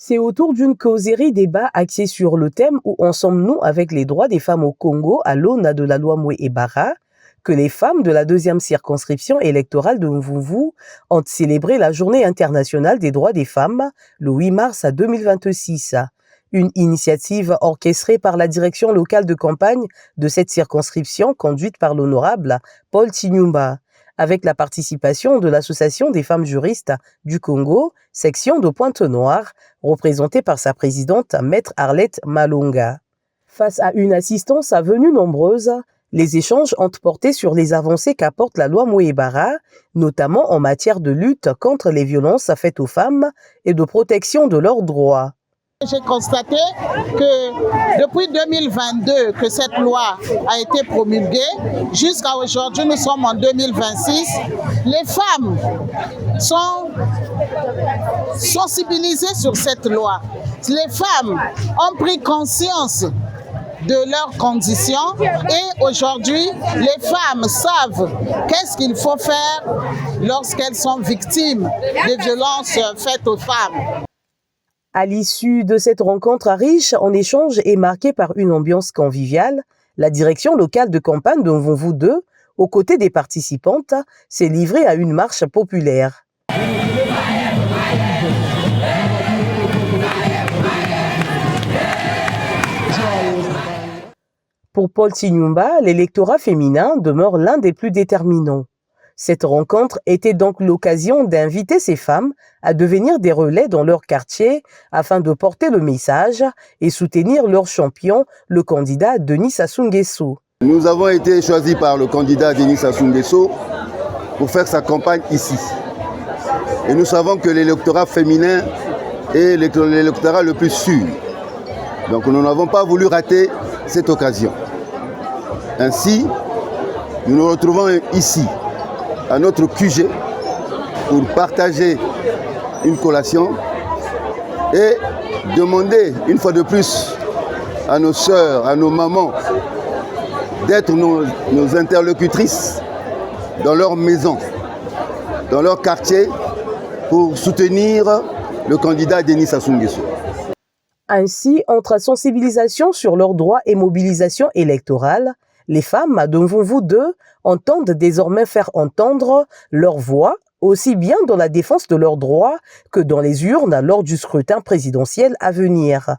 C'est autour d'une causerie débat axée sur le thème « Où en sommes-nous avec les droits des femmes au Congo à l'aune de la loi Moué-Ebara » que les femmes de la 2e circonscription électorale de Mvoumvou ont célébré la Journée internationale des droits des femmes le 8 mars 2026. Une initiative orchestrée par la direction locale de campagne de cette circonscription conduite par l'honorable Paul Chinyumba, avec la participation de l'Association des femmes juristes du Congo, section de Pointe-Noire, représentée par sa présidente Maître Arlette Malonga. Face à une assistance à venue nombreuse, les échanges ont porté sur les avancées qu'apporte la loi Moué-Ebara, notamment en matière de lutte contre les violences faites aux femmes et de protection de leurs droits. J'ai constaté que depuis 2022 que cette loi a été promulguée, jusqu'à aujourd'hui, nous sommes en 2026, les femmes sont sensibilisées sur cette loi. Les femmes ont pris conscience de leurs conditions et aujourd'hui, les femmes savent qu'est-ce qu'il faut faire lorsqu'elles sont victimes de violences faites aux femmes. À l'issue de cette rencontre riche en échanges et marquée par une ambiance conviviale, la direction locale de campagne de Mvoumvou 2, aux côtés des participantes, s'est livrée à une marche populaire. Pour Paul Chinyumba, l'électorat féminin demeure l'un des plus déterminants. Cette rencontre était donc l'occasion d'inviter ces femmes à devenir des relais dans leur quartier afin de porter le message et soutenir leur champion, le candidat Denis Sassou Nguesso. Nous avons été choisis par le candidat Denis Sassou Nguesso pour faire sa campagne ici. Et nous savons que l'électorat féminin est l'électorat le plus sûr. Donc nous n'avons pas voulu rater cette occasion. Ainsi, nous nous retrouvons ici, à notre QG, pour partager une collation et demander une fois de plus à nos sœurs, à nos mamans, d'être nos interlocutrices dans leur maison, dans leur quartier, pour soutenir le candidat Denis Sassou Nguesso. Ainsi, entre sensibilisation sur leurs droits et mobilisation électorale, les femmes de Mvoumvou 2 entendent désormais faire entendre leur voix, aussi bien dans la défense de leurs droits que dans les urnes lors du scrutin présidentiel à venir.